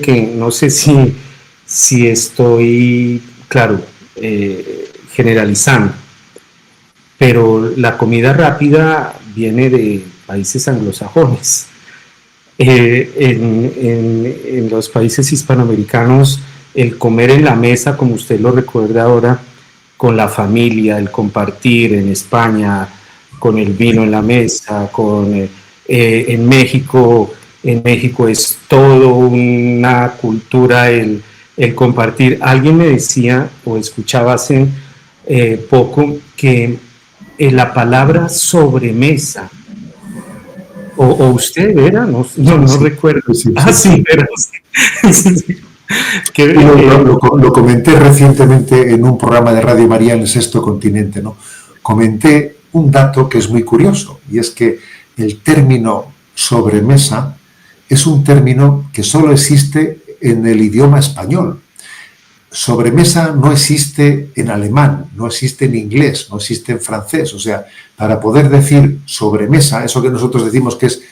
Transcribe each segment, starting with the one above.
que no sé si estoy, claro, generalizando, pero la comida rápida viene de países anglosajones. En los países hispanoamericanos, el comer en la mesa, como usted lo recuerda ahora, con la familia, el compartir en España, con el vino en la mesa, en México es todo una cultura el compartir. Alguien me decía, o escuchaba hace poco, que la palabra sobremesa, o usted era, no Sí, recuerdo. sí, Ah, sí. sí, pero sí. Que, Lo comenté recientemente en un programa de Radio María en el Sexto Continente, ¿no? Comenté un dato que es muy curioso, y es que el término sobremesa es un término que solo existe en el idioma español. Sobremesa no existe en alemán, no existe en inglés, no existe en francés. O sea, para poder decir sobremesa, eso que nosotros decimos que es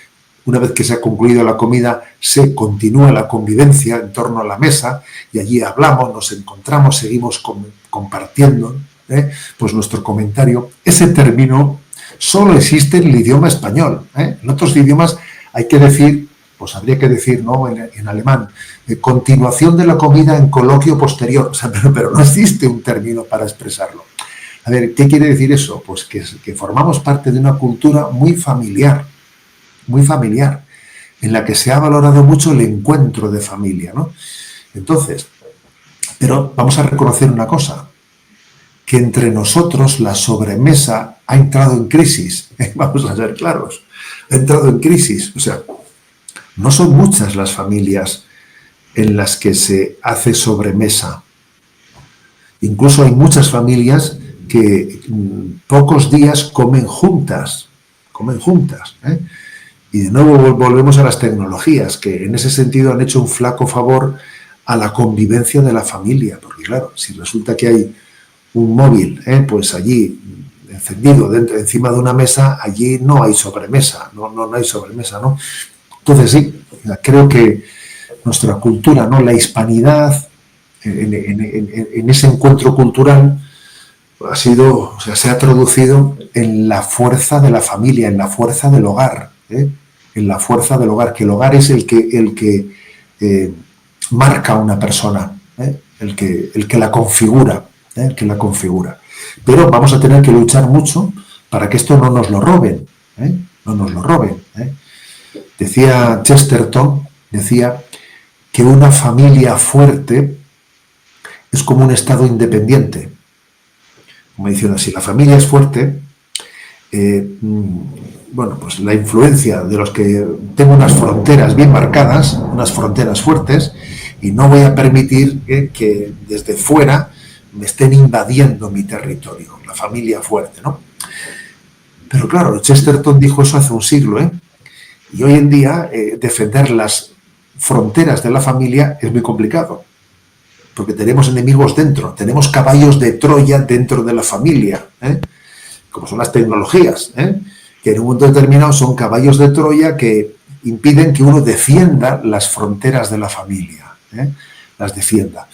una vez que se ha concluido la comida, se continúa la convivencia en torno a la mesa y allí hablamos, nos encontramos, seguimos compartiendo pues nuestro comentario. Ese término solo existe en el idioma español. En otros idiomas hay que decir, pues habría que decir, ¿no? En alemán, continuación de la comida en coloquio posterior. O sea, pero no existe un término para expresarlo. A ver, ¿qué quiere decir eso? Pues que formamos parte de una cultura muy familiar, en la que se ha valorado mucho el encuentro de familia, ¿no? Entonces, pero vamos a reconocer una cosa, que entre nosotros la sobremesa ha entrado en crisis, vamos a ser claros, ha entrado en crisis, o sea, no son muchas las familias en las que se hace sobremesa. Incluso hay muchas familias que pocos días comen juntas, ¿eh? Y de nuevo volvemos a las tecnologías, que en ese sentido han hecho un flaco favor a la convivencia de la familia, porque claro, si resulta que hay un móvil, pues allí encendido encima de una mesa, allí no hay sobremesa, no hay sobremesa, ¿no? Entonces sí, creo que nuestra cultura, ¿no? La hispanidad, en ese encuentro cultural, ha sido, o sea, se ha traducido en la fuerza de la familia, en la fuerza del hogar, en la fuerza del hogar, que el hogar es el que marca a una persona, el que la configura, el que la configura. Pero vamos a tener que luchar mucho para que esto no nos lo roben, no nos lo roben. Decía Chesterton, que una familia fuerte es como un estado independiente. Como diciendo, si la familia es fuerte, bueno, pues la influencia de los que tengo unas fronteras bien marcadas, unas fronteras fuertes, y no voy a permitir que desde fuera me estén invadiendo mi territorio, la familia fuerte, ¿no? Pero claro, Chesterton dijo eso hace un siglo, y hoy en día defender las fronteras de la familia es muy complicado, porque tenemos enemigos dentro, tenemos caballos de Troya dentro de la familia, como son las tecnologías, que en un momento determinado son caballos de Troya que impiden que uno defienda las fronteras de la familia, las defienda.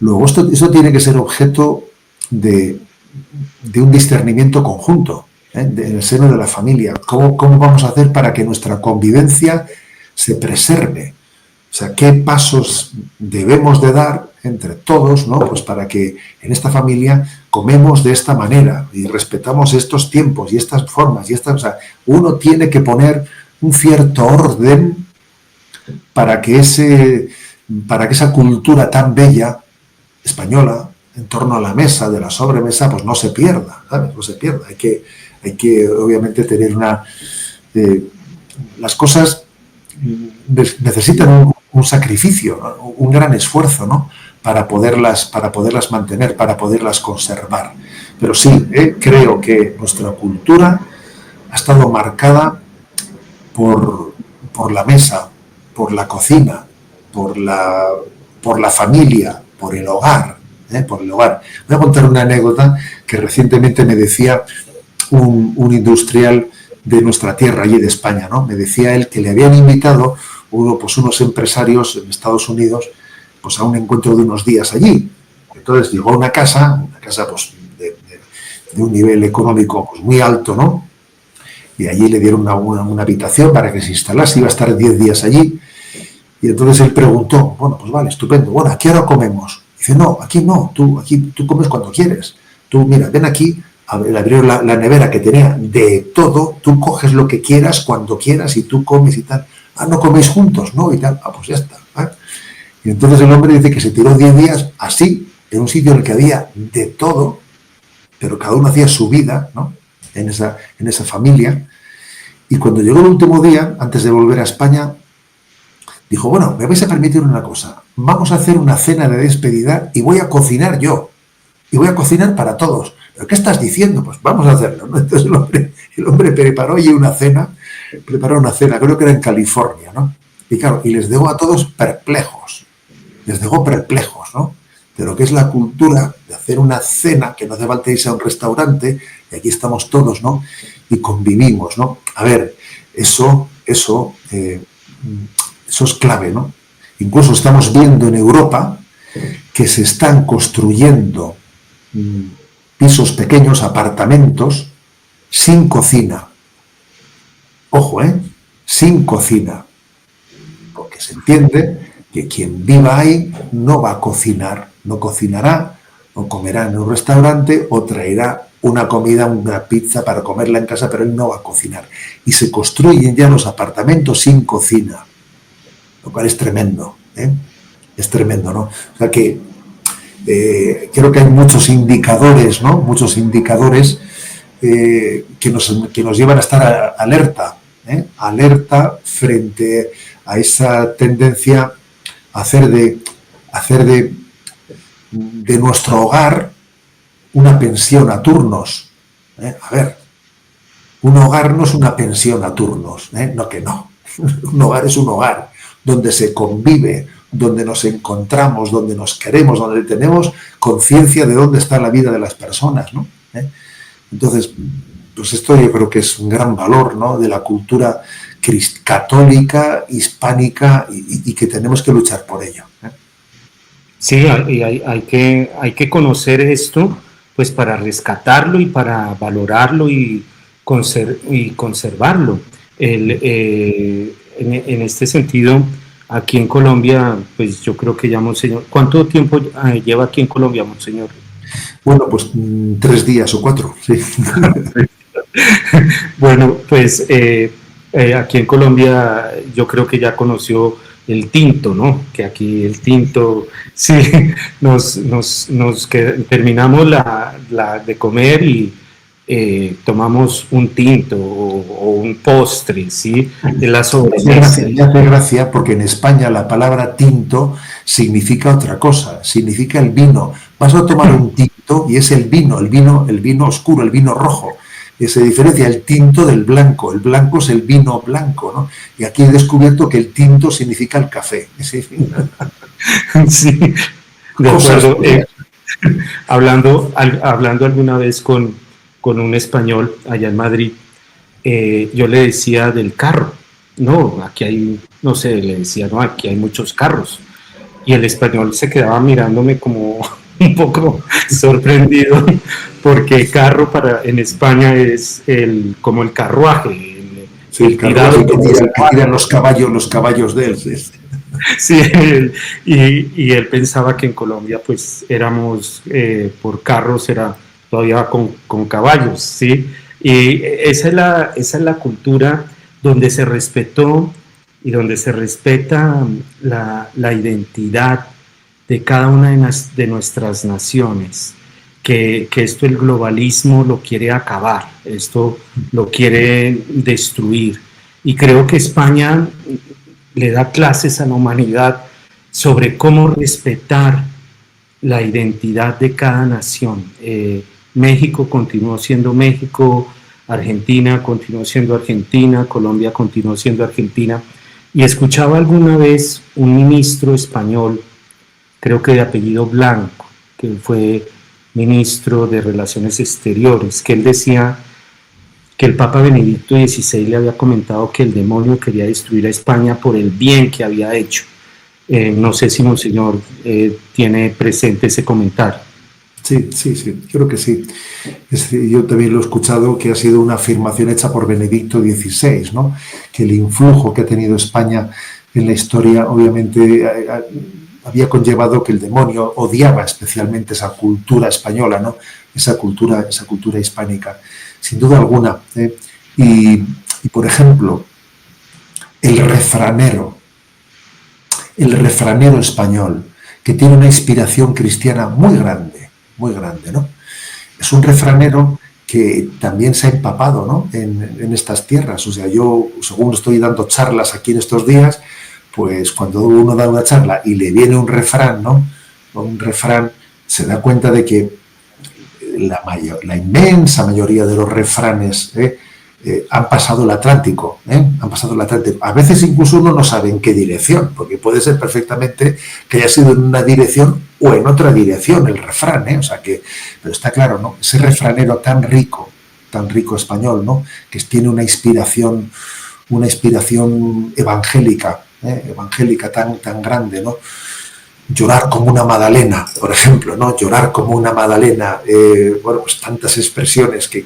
Luego, esto tiene que ser objeto de un discernimiento conjunto, en el seno de la familia. ¿Cómo vamos a hacer para que nuestra convivencia se preserve? O sea, ¿qué pasos debemos de dar entre todos, ¿no? Pues para que en esta familia comemos de esta manera y respetamos estos tiempos y estas formas y estas, o sea, uno tiene que poner un cierto orden para que esa cultura tan bella española en torno a la mesa, de la sobremesa, pues no se pierda, ¿sabes? No se pierda. Hay que obviamente tener las cosas necesitan un sacrificio, ¿no? Un gran esfuerzo, ¿no? Para poderlas mantener, para poderlas conservar. Pero sí, creo que nuestra cultura ha estado marcada por la mesa, por la cocina, por la familia, por el hogar, por el hogar. Voy a contar una anécdota que recientemente me decía un industrial de nuestra tierra, allí de España, ¿no? Me decía él que le habían invitado hubo pues unos empresarios en Estados Unidos pues a un encuentro de unos días allí. Entonces llegó a una casa pues de un nivel económico pues muy alto, ¿no? Y allí le dieron una habitación para que se instalase, iba a estar 10 días allí. Y entonces él preguntó, bueno, pues vale, estupendo, bueno, ¿a qué hora comemos? Dice, no, aquí no, aquí tú comes cuando quieres. Tú, mira, ven aquí, le abrieron la nevera que tenía de todo, tú coges lo que quieras, cuando quieras, y tú comes y tal. Ah, ¿no coméis juntos? No, y tal. Ah, pues ya está. ¿Eh? Y entonces el hombre dice que se tiró 10 días así, en un sitio en el que había de todo, pero cada uno hacía su vida, ¿no? En esa familia. Y cuando llegó el último día, antes de volver a España, dijo, bueno, me vais a permitir una cosa, vamos a hacer una cena de despedida y voy a cocinar yo, y voy a cocinar para todos. ¿Pero qué estás diciendo? Pues vamos a hacerlo, ¿no? Entonces el hombre preparó allí una cena, creo que era en California, ¿no? Y claro, y les dejó a todos perplejos, ¿no? De lo que es la cultura de hacer una cena, que no hace falta irse a un restaurante, y aquí estamos todos, ¿no? Y convivimos, ¿no? A ver, eso es clave, ¿no? Incluso estamos viendo en Europa que se están construyendo pisos pequeños, apartamentos, sin cocina. Ojo, sin cocina. Porque se entiende que quien viva ahí no va a cocinar, no cocinará, o comerá en un restaurante, o traerá una comida, una pizza para comerla en casa, pero él no va a cocinar. Y se construyen ya los apartamentos sin cocina, lo cual es tremendo, es tremendo, ¿no? O sea que creo que hay muchos indicadores, ¿no? Muchos indicadores que nos llevan a estar alerta, alerta frente a esa tendencia a hacer de nuestro hogar una pensión a turnos. A ver, un hogar no es una pensión a turnos, no que no. Un hogar es un hogar donde se convive, donde nos encontramos, donde nos queremos, donde tenemos conciencia de dónde está la vida de las personas, ¿no? Entonces, pues esto yo creo que es un gran valor, ¿no? De la cultura católica, hispánica, y que tenemos que luchar por ello. Sí, y hay que conocer esto, pues para rescatarlo y para valorarlo y conservarlo. En este sentido, aquí en Colombia, pues yo creo que ya, Monseñor, ¿cuánto tiempo lleva aquí en Colombia, Monseñor? Bueno, pues 3 días o 4, sí. Bueno, pues aquí en Colombia yo creo que ya conoció el tinto, ¿no? Que aquí el tinto, sí, terminamos de comer y tomamos un tinto o un postre, ¿sí? De la sobremesa. Me hace gracia porque en España la palabra tinto significa otra cosa, significa el vino. Vas a tomar un tinto y es el vino oscuro, el vino rojo. Y se diferencia el tinto del blanco. El blanco es el vino blanco, ¿no? Y aquí he descubierto que el tinto significa el café. Sí, de acuerdo. Hablando alguna vez con un español allá en Madrid, yo le decía del carro. No, aquí hay, no sé, le decía, no, aquí hay muchos carros. Y el español se quedaba mirándome como un poco sorprendido, porque carro en España es como el carruaje. El carruaje que tiran los caballos de él. Sí, y él pensaba que en Colombia pues éramos, por carros era todavía con caballos, ¿sí? Y esa es la cultura donde se respetó y donde se respeta la identidad de cada una de nuestras naciones, que esto el globalismo lo quiere acabar, esto lo quiere destruir. Y creo que España le da clases a la humanidad sobre cómo respetar la identidad de cada nación. México continuó siendo México, Argentina continuó siendo Argentina, Colombia continuó siendo Argentina. Y escuchaba alguna vez un ministro español, creo que de apellido Blanco, que fue ministro de Relaciones Exteriores, que él decía, que el Papa Benedicto XVI le había comentado que el demonio quería destruir a España por el bien que había hecho. No sé si Monseñor tiene presente ese comentario. Sí, sí, sí, creo que sí. Yo también lo he escuchado, que ha sido una afirmación hecha por Benedicto XVI, ¿no? Que el influjo que ha tenido España en la historia, obviamente, había conllevado que el demonio odiaba especialmente esa cultura española, ¿no? Esa cultura hispánica, sin duda alguna. Y, por ejemplo, el refranero español, que tiene una inspiración cristiana muy grande, ¿no? Es un refranero que también se ha empapado, ¿no? en estas tierras. O sea, yo, según estoy dando charlas aquí en estos días, pues cuando uno da una charla y le viene un refrán, ¿no? Un refrán, se da cuenta de que la inmensa mayoría de los refranes han pasado el Atlántico, han pasado el Atlántico. A veces incluso uno no sabe en qué dirección, porque puede ser perfectamente que haya sido en una dirección o en otra dirección el refrán, o sea que, pero está claro, ¿no? Ese refranero tan rico español, ¿no? Que tiene una inspiración evangélica, evangélica tan grande, ¿no? Llorar como una magdalena, por ejemplo, ¿no? Llorar como una magdalena, bueno, pues tantas expresiones que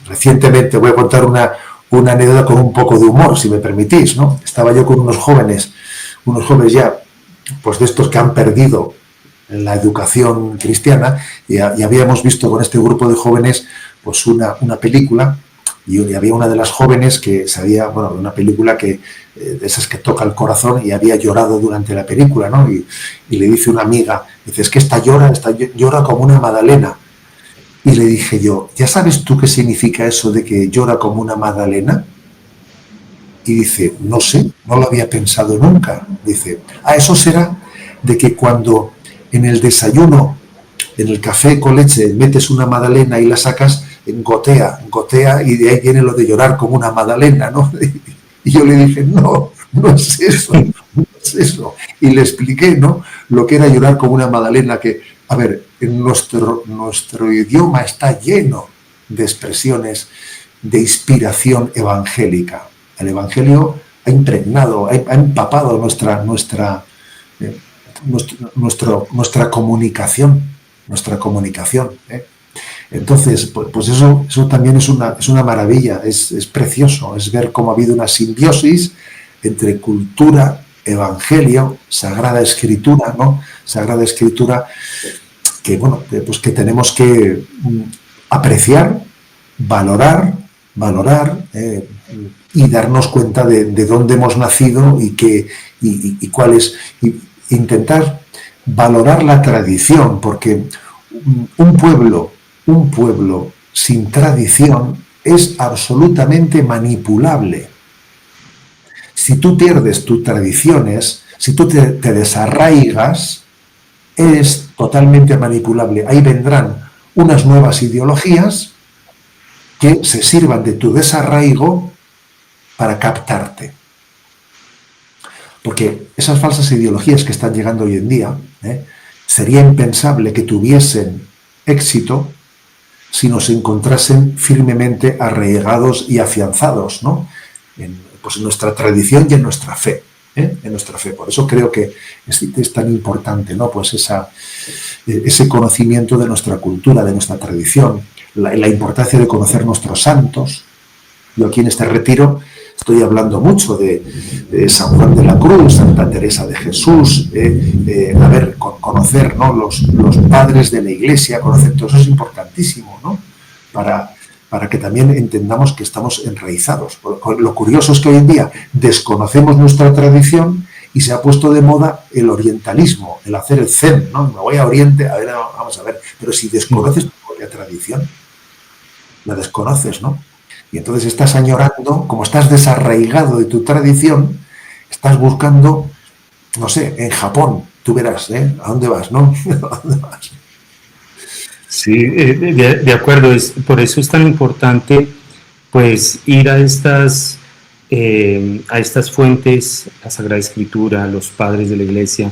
recientemente voy a contar una anécdota con un poco de humor, si me permitís, ¿no? Estaba yo con unos jóvenes ya, pues de estos que han perdido la educación cristiana, y habíamos visto con este grupo de jóvenes pues una película, y había una de las jóvenes que sabía, bueno, una película que de esas que toca el corazón, y había llorado durante la película, ¿no? Y le dice una amiga, dice, es que esta llora como una magdalena. Y le dije yo, ¿ya sabes tú qué significa eso de que llora como una magdalena? Y dice, no sé, no lo había pensado nunca. Dice, eso será de que cuando en el desayuno, en el café con leche, metes una magdalena y la sacas, gotea, y de ahí viene lo de llorar como una magdalena, ¿no? Y yo le dije, no es eso, no es eso. Y le expliqué, ¿no? Lo que era llorar como una magdalena, que, a ver, en nuestro idioma está lleno de expresiones de inspiración evangélica. El evangelio ha impregnado, ha empapado nuestra comunicación. Entonces, pues eso también es una maravilla, es precioso, es ver cómo ha habido una simbiosis entre cultura, evangelio, Sagrada Escritura, ¿no? Sagrada Escritura, que, bueno, pues que tenemos que apreciar, valorar y darnos cuenta de dónde hemos nacido y cuál es, y intentar valorar la tradición, porque un pueblo sin tradición es absolutamente manipulable. Si tú pierdes tus tradiciones, si tú te desarraigas, eres totalmente manipulable. Ahí vendrán unas nuevas ideologías que se sirvan de tu desarraigo para captarte. Porque esas falsas ideologías que están llegando hoy en día, sería impensable que tuviesen éxito si nos encontrasen firmemente arraigados y afianzados, ¿no? en nuestra tradición y en nuestra fe. Por eso creo que es tan importante, ¿no? Pues ese conocimiento de nuestra cultura, de nuestra tradición, la importancia de conocer nuestros santos. Yo aquí en este retiro estoy hablando mucho de San Juan de la Cruz, Santa Teresa de Jesús, conocer, ¿no? los padres de la Iglesia, conocer todo eso es importantísimo, ¿no? Para que también entendamos que estamos enraizados. Lo curioso es que hoy en día desconocemos nuestra tradición y se ha puesto de moda el orientalismo, el hacer el zen, ¿no? Me voy a Oriente, a ver, vamos a ver, pero si desconoces tu propia tradición, la desconoces, ¿no? Y entonces estás añorando, como estás desarraigado de tu tradición, estás buscando, no sé, en Japón, tú verás, ¿a dónde vas, no? ¿A dónde vas? Sí, de acuerdo, por eso es tan importante pues ir a estas fuentes, la Sagrada Escritura, los padres de la Iglesia,